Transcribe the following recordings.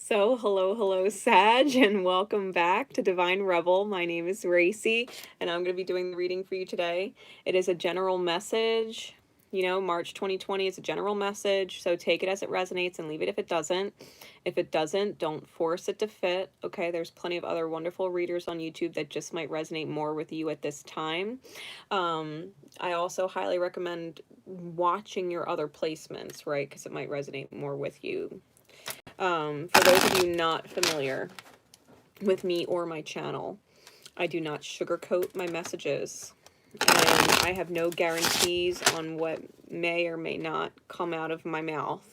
So, hello, Sag, and welcome back to Divine Rebel. My name is Racey, and I'm going to be doing the reading for you today. It is a general message. You know, March 2020 is a general message, so take it as it resonates and leave it if it doesn't. If it doesn't, don't force it to fit. Okay, there's plenty of other wonderful readers on YouTube that just might resonate more with you at this time. I also highly recommend watching your other placements, right, because it might resonate more with you. For those of you not familiar with me or my channel, I do not sugarcoat my messages, and I have no guarantees on what may or may not come out of my mouth.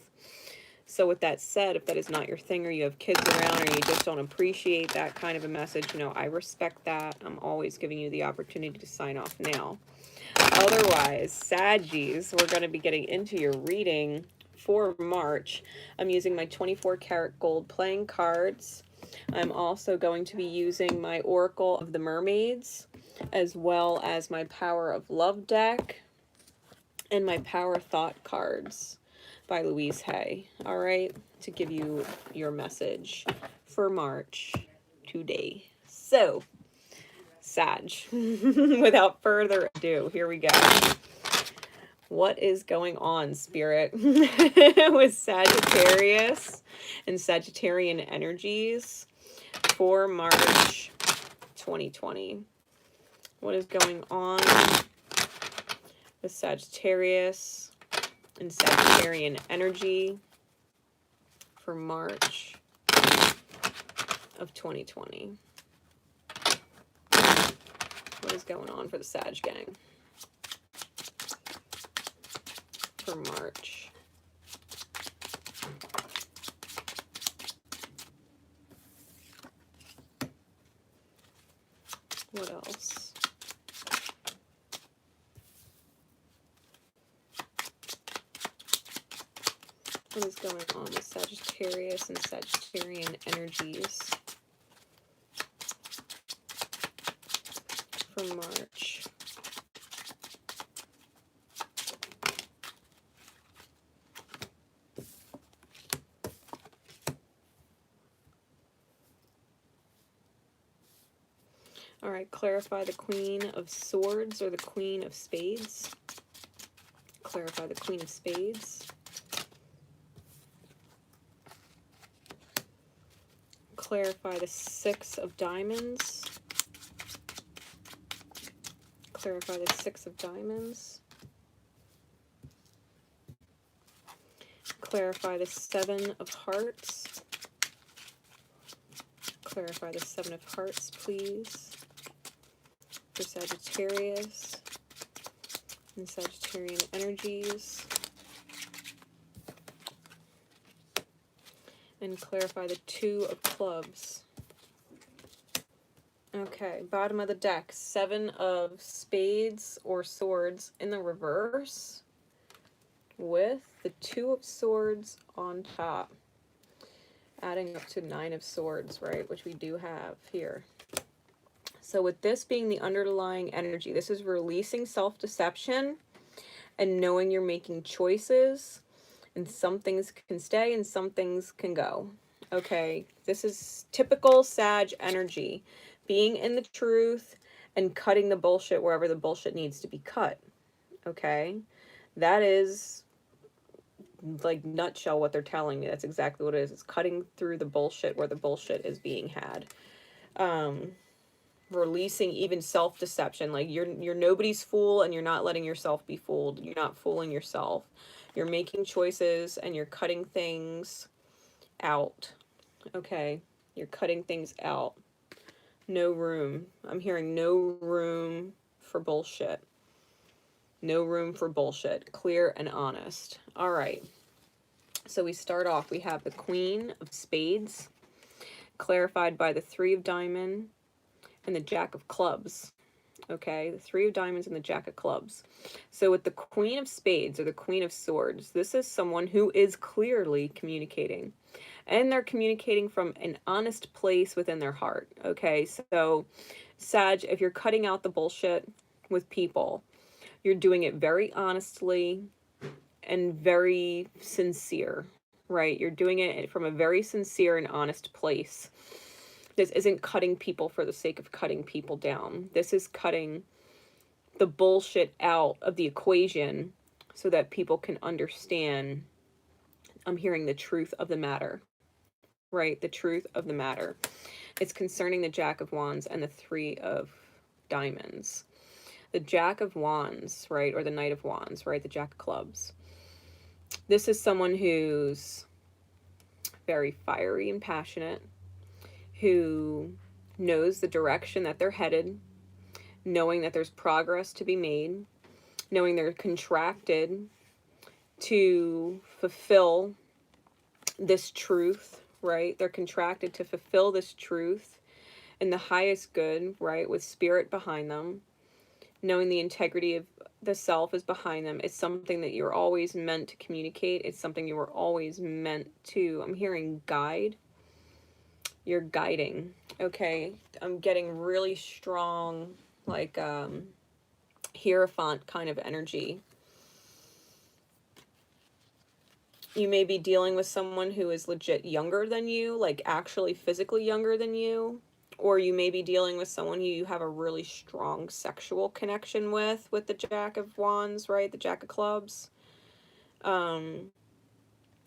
So with that said, if that is not your thing, or you have kids around, or you just don't appreciate that kind of a message, you know, I respect that. I'm always giving you the opportunity to sign off now. Otherwise, Saggies, we're going to be getting into your reading for March. I'm using my 24 karat gold playing cards. I'm also going to be using my Oracle of the Mermaids, as well as my Power of Love deck and my Power Thought cards by Louise Hay. All right, to give you your message for March today. So, Sag, without further ado, here we go. What is going on, Spirit, with Sagittarius and Sagittarian energies for March 2020? What is going on with Sagittarius and Sagittarian energy for March of 2020? What is going on for the Sag gang for March? What else? What is going on with Sagittarius and Sagittarian energies for March? All right, clarify the Queen of Swords or the Queen of Spades. Clarify the Queen of Spades. Clarify the Six of Diamonds. Clarify the Six of Diamonds. Clarify the Seven of Hearts. Clarify the Seven of Hearts, please, for Sagittarius and Sagittarian energies. And clarify the Two of Clubs. Okay, bottom of the deck, Seven of Spades or Swords in the reverse with the Two of Swords on top, adding up to Nine of Swords, right, which we do have here. So with this being the underlying energy, this is releasing self-deception and knowing you're making choices, and some things can stay and some things can go. Okay, this is typical Sag energy, being in the truth and cutting the bullshit wherever the bullshit needs to be cut. Okay, that is like nutshell what they're telling me. That's exactly what it is. It's cutting through the bullshit where the bullshit is being had. Releasing even self-deception, like you're nobody's fool, and you're not letting yourself be fooled. You're not fooling yourself. You're making choices and you're cutting things out. Okay, you're cutting things out. No room. I'm hearing no room for bullshit. No room for bullshit. Clear and honest. All right, so we start off, we have the Queen of Spades, clarified by the Three of Diamonds and the Jack of Clubs. Okay, the Three of Diamonds and the Jack of Clubs. So with the Queen of Spades or the Queen of Swords, this is someone who is clearly communicating. And they're communicating from an honest place within their heart. Okay, so Sag, if you're cutting out the bullshit with people, you're doing it very honestly and very sincere. right? You're doing it from a very sincere and honest place. This isn't cutting people for the sake of cutting people down. This is cutting the bullshit out of the equation so that people can understand. I'm hearing the truth of the matter, right? The truth of the matter. It's concerning the Jack of Wands and the Three of Diamonds. The Jack of Wands, right? Or the Knight of Wands, right? The Jack of Clubs. This is someone who's very fiery and passionate, who knows the direction that they're headed, knowing that there's progress to be made, knowing they're contracted to fulfill this truth, right? They're contracted to fulfill this truth in the highest good, right? With spirit behind them, knowing the integrity of the self is behind them. It's something that you're always meant to communicate. It's something you were always meant to, I'm hearing guide. You're guiding. Okay. I'm getting really strong, like, Hierophant kind of energy. You may be dealing with someone who is legit younger than you, like actually physically younger than you, or you may be dealing with someone who you have a really strong sexual connection with the Jack of Wands, right? The Jack of Clubs. And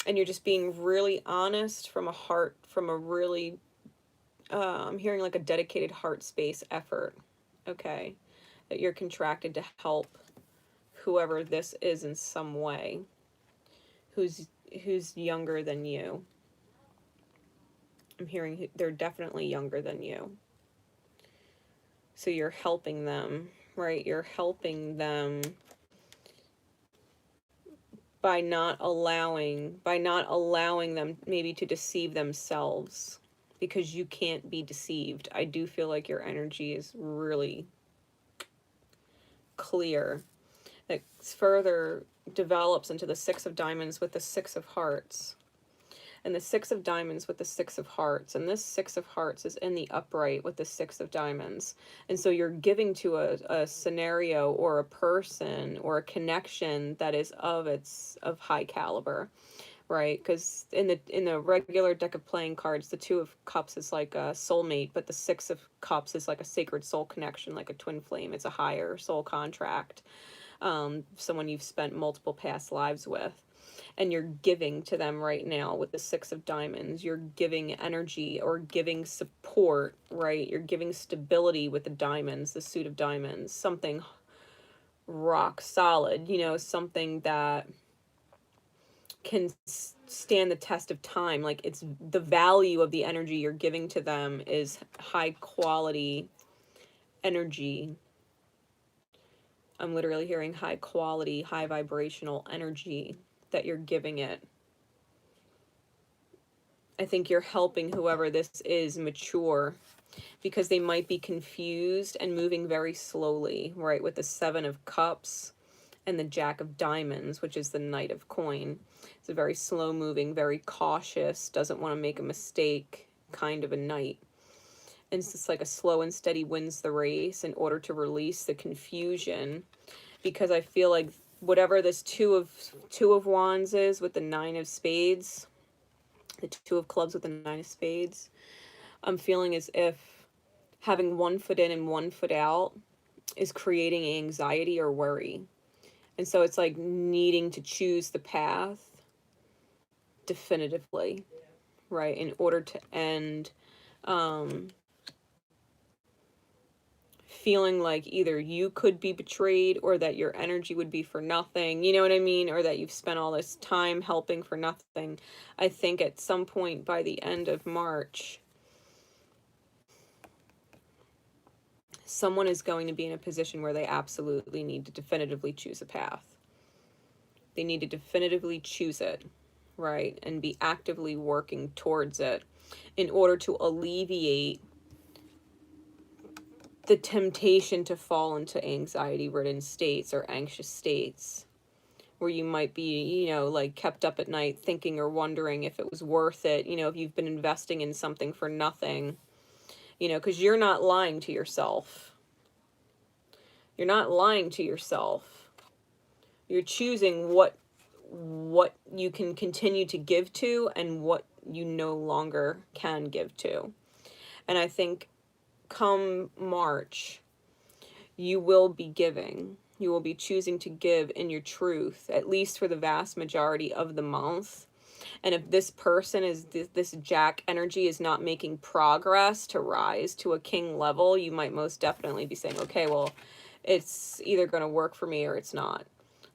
you're just being really honest from a heart, from a really, I'm hearing like a dedicated heart space effort, okay? That you're contracted to help whoever this is in some way, who's younger than you. I'm hearing they're definitely younger than you. So you're helping them, right? You're helping them by not allowing them maybe to deceive themselves, because you can't be deceived. I do feel like your energy is really clear. That further develops into the Six of Diamonds with the Six of Hearts. And the Six of Diamonds with the Six of Hearts. And this Six of Hearts is in the upright with the Six of Diamonds. And so you're giving to a scenario or a person or a connection that is of high caliber, right? Because in the regular deck of playing cards, the Two of Cups is like a soulmate, but the Six of Cups is like a sacred soul connection, like a twin flame. It's a higher soul contract. Someone you've spent multiple past lives with. And you're giving to them right now with the Six of Diamonds. You're giving energy or giving support, right? You're giving stability with the diamonds, the suit of diamonds, something rock solid, something that can stand the test of time. Like, it's the value of the energy you're giving to them is high quality energy. I'm literally hearing high quality, high vibrational energy that you're giving it. I think you're helping whoever this is mature, because they might be confused and moving very slowly, right? With the Seven of Cups and the Jack of Diamonds, which is the Knight of Coin. It's a very slow moving, very cautious, doesn't want to make a mistake kind of a knight. And it's just like a slow and steady wins the race in order to release the confusion, because I feel like whatever this two of Wands is with the Nine of Spades, the Two of Clubs with the Nine of Spades, I'm feeling as if having one foot in and one foot out is creating anxiety or worry. And so it's like needing to choose the path definitively, right? In order to end feeling like either you could be betrayed or that your energy would be for nothing, you know what I mean? Or that you've spent all this time helping for nothing. I think at some point by the end of March, someone is going to be in a position where they absolutely need to definitively choose a path. They need to definitively choose it, right? And be actively working towards it in order to alleviate the temptation to fall into anxiety-ridden states or anxious states, where you might be, like kept up at night thinking or wondering if it was worth it, if you've been investing in something for nothing, because you're not lying to yourself. You're not lying to yourself. You're choosing what what you can continue to give to and what you no longer can give to. And I think come March, you will be giving. You will be choosing to give in your truth, at least for the vast majority of the month. And if this person is this Jack energy is not making progress to rise to a king level, you might most definitely be saying, okay, well, it's either going to work for me or it's not.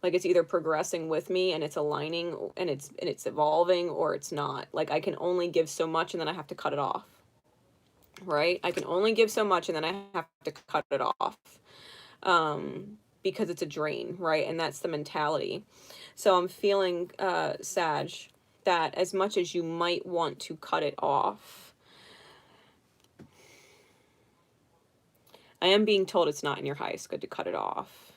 Like, it's either progressing with me and it's aligning and it's evolving, or it's not. Like, I can only give so much and then I have to cut it off. Right? I can only give so much and then I have to cut it off. Because it's a drain, right? And that's the mentality. So I'm feeling, Sag, that as much as you might want to cut it off, I am being told it's not in your highest good to cut it off.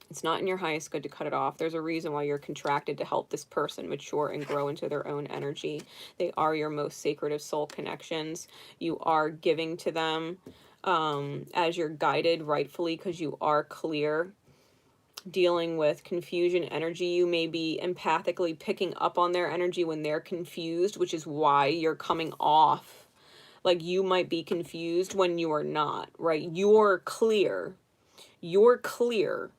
It's not in your highest good to cut it off. There's a reason why you're contracted to help this person mature and grow into their own energy. They are your most sacred of soul connections. You are giving to them as you're guided rightfully, because you are clear. Dealing with confusion energy, you may be empathically picking up on their energy when they're confused, which is why you're coming off. Like, you might be confused when you are not, right? You're clear. You're clear.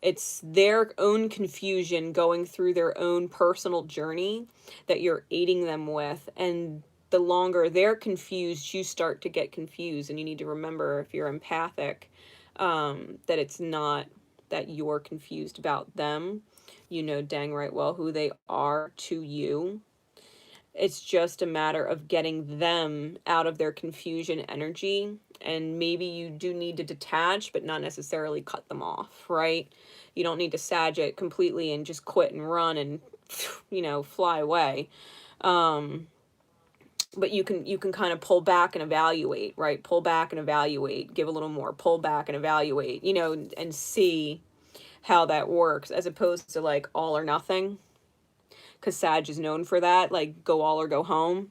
It's their own confusion going through their own personal journey that you're aiding them with. And the longer they're confused, you start to get confused. And you need to remember, if you're empathic, that it's not that you're confused about them. You know dang right well who they are to you. It's just a matter of getting them out of their confusion energy. And maybe you do need to detach, but not necessarily cut them off, right? You don't need to sag it completely and just quit and run and, you know, fly away. But you can kind of pull back and evaluate, right? Pull back and evaluate, give a little more, pull back and evaluate, you know, and see how that works, as opposed to like all or nothing. Because Sag is known for that, like go all or go home.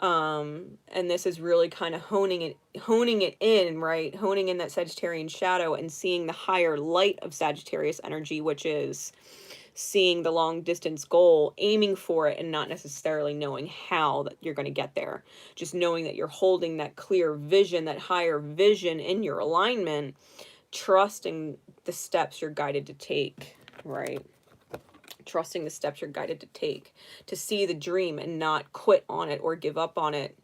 And this is really kind of honing it in, right? Honing in that Sagittarian shadow and seeing the higher light of Sagittarius energy, which is seeing the long distance goal, aiming for it, and not necessarily knowing how that you're going to get there. Just knowing that you're holding that clear vision, that higher vision in your alignment, trusting the steps you're guided to take, right? Trusting the steps you're guided to take, to see the dream and not quit on it or give up on it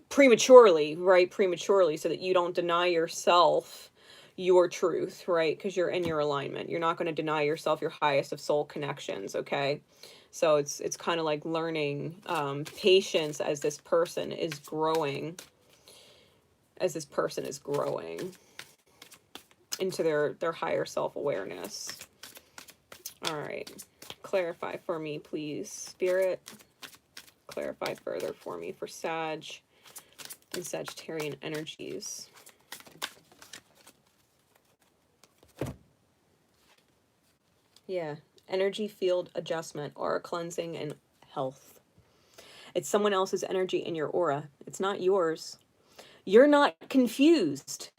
prematurely, right? Prematurely, so that you don't deny yourself your truth, right? Because you're in your alignment. You're not going to deny yourself your highest of soul connections, okay? So it's kind of like learning patience as this person is growing, into their higher self-awareness. All right, clarify for me, please, Spirit. Clarify further for me for Sag and Sagittarian energies. Yeah, energy field adjustment, aura cleansing, and health. It's someone else's energy in your aura. It's not yours. You're not confused.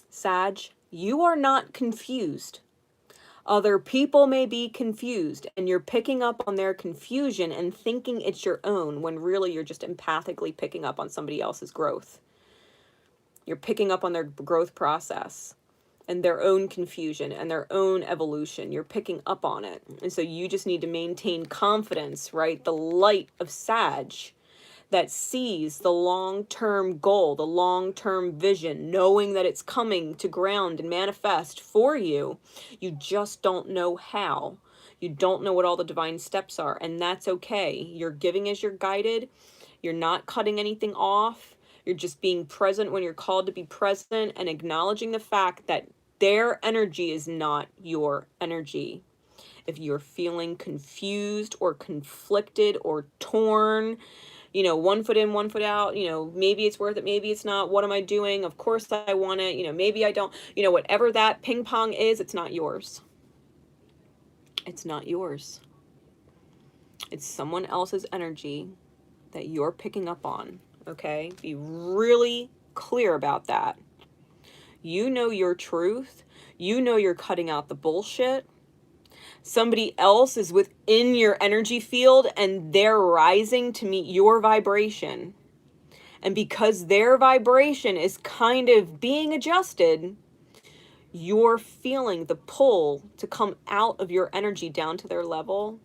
Sag, you are not confused. Other people may be confused, and you're picking up on their confusion and thinking it's your own, when really you're just empathically picking up on somebody else's growth. You're picking up on their growth process and their own confusion and their own evolution. You're picking up on it. And so you just need to maintain confidence, right? The light of Sag that sees the long-term goal, the long-term vision, knowing that it's coming to ground and manifest for you. You just don't know how. You don't know what all the divine steps are, and that's okay. You're giving as you're guided. You're not cutting anything off. You're just being present when you're called to be present, and acknowledging the fact that their energy is not your energy. If you're feeling confused or conflicted or torn, you know, 1 foot in, 1 foot out, you know, maybe it's worth it, maybe it's not, what am I doing? Of course I want it, you know, maybe I don't, you know, whatever that ping pong is, it's not yours. It's not yours. It's someone else's energy that you're picking up on, okay? Be really clear about that. You know your truth. You know you're cutting out the bullshit. Somebody else is within your energy field and they're rising to meet your vibration. And because their vibration is kind of being adjusted, you're feeling the pull to come out of your energy down to their level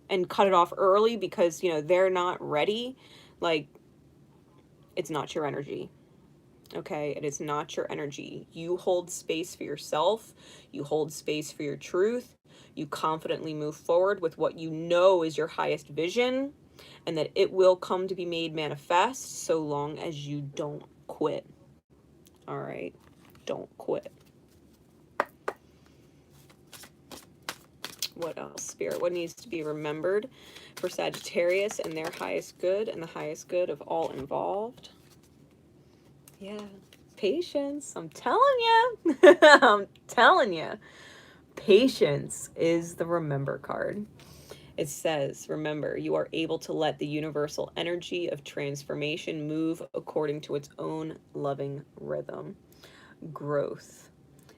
and cut it off early because, you know, they're not ready. Like, it's not your energy. Okay, it is not your energy. You hold space for yourself. You hold space for your truth. You confidently move forward with what you know is your highest vision, and that it will come to be made manifest so long as you don't quit. All right, don't quit. What else, Spirit? What needs to be remembered for Sagittarius and their highest good and the highest good of all involved? Yeah, patience. I'm telling you. I'm telling you. Patience is the remember card. It says, remember, you are able to let the universal energy of transformation move according to its own loving rhythm. Growth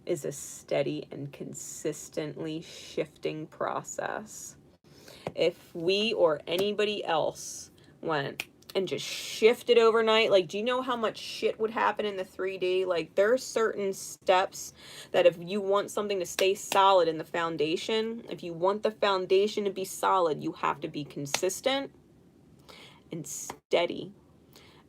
is a steady and consistently shifting process. If we or anybody else went and just shifted overnight, like, do you know how much shit would happen in the 3D? Like, there are certain steps that if you want something to stay solid in the foundation, if you want the foundation to be solid, you have to be consistent and steady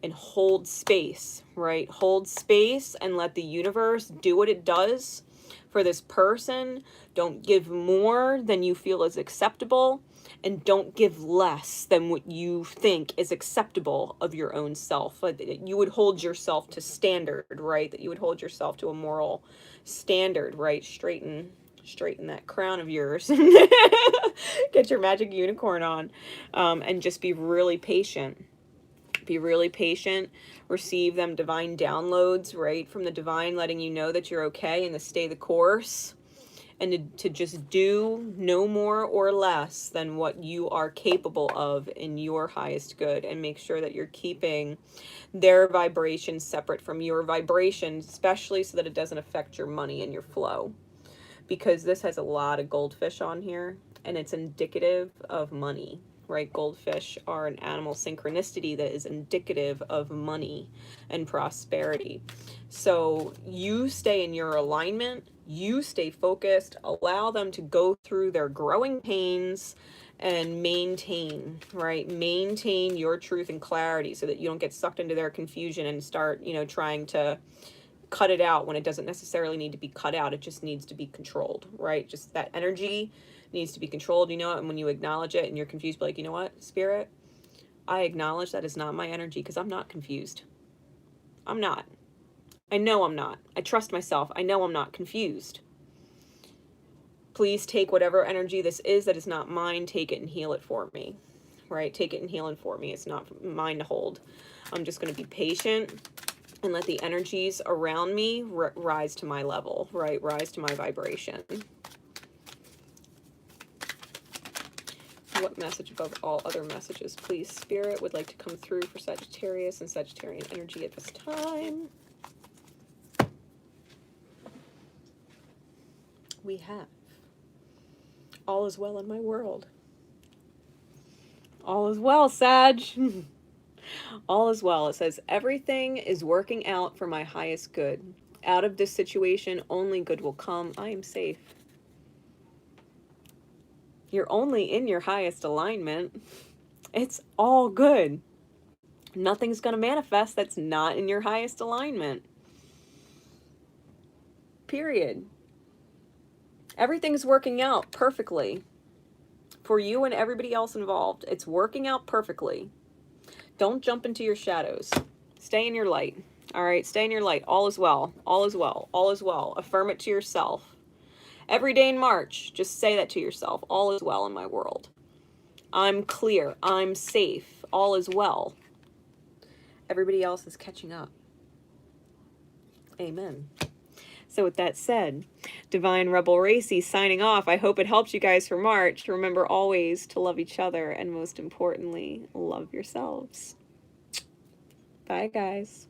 and hold space, right? Hold space and let the universe do what it does for this person. Don't give more than you feel is acceptable, and don't give less than what you think is acceptable of your own self. Like, you would hold yourself to standard, right? That you would hold yourself to a moral standard, right? Straighten that crown of yours. Get your magic unicorn on, and just be really patient. Be really patient. Receive them divine downloads, right, from the divine, letting you know that you're okay and to stay the course, and to just do no more or less than what you are capable of in your highest good, and make sure that you're keeping their vibration separate from your vibration, especially so that it doesn't affect your money and your flow, because this has a lot of goldfish on here and it's indicative of money, right? Goldfish are an animal synchronicity that is indicative of money and prosperity. So you stay in your alignment, you stay focused, allow them to go through their growing pains, and maintain, right? Maintain your truth and clarity so that you don't get sucked into their confusion and start, you know, trying to cut it out when it doesn't necessarily need to be cut out. It just needs to be controlled, right? Just that energy needs to be controlled, you know, and when you acknowledge it and you're confused, be like, you know what, Spirit, I acknowledge that is not my energy, because I'm not confused. I'm not. I know I'm not. I trust myself. I know I'm not confused. Please take whatever energy this is that is not mine, take it and heal it for me, right? Take it and heal it for me. It's not mine to hold. I'm just going to be patient and let the energies around me rise to my level, right? Rise to my vibration. What message above all other messages, please, Spirit, would like to come through for Sagittarius and Sagittarian energy at this time? We have all is well in my world. All is well, Sag. All is well. It says, everything is working out for my highest good. Out of this situation, only good will come. I am safe. You're only in your highest alignment. It's all good. Nothing's going to manifest that's not in your highest alignment. Period. Everything's working out perfectly for you and everybody else involved. It's working out perfectly. Don't jump into your shadows. Stay in your light. All right, stay in your light. All is well. All is well. All is well. Affirm it to yourself. Every day in March, just say that to yourself. All is well in my world. I'm clear. I'm safe. All is well. Everybody else is catching up. Amen. So with that said, Divine Rebel Racey signing off. I hope it helped you guys for March. Remember always to love each other, and most importantly, love yourselves. Bye, guys.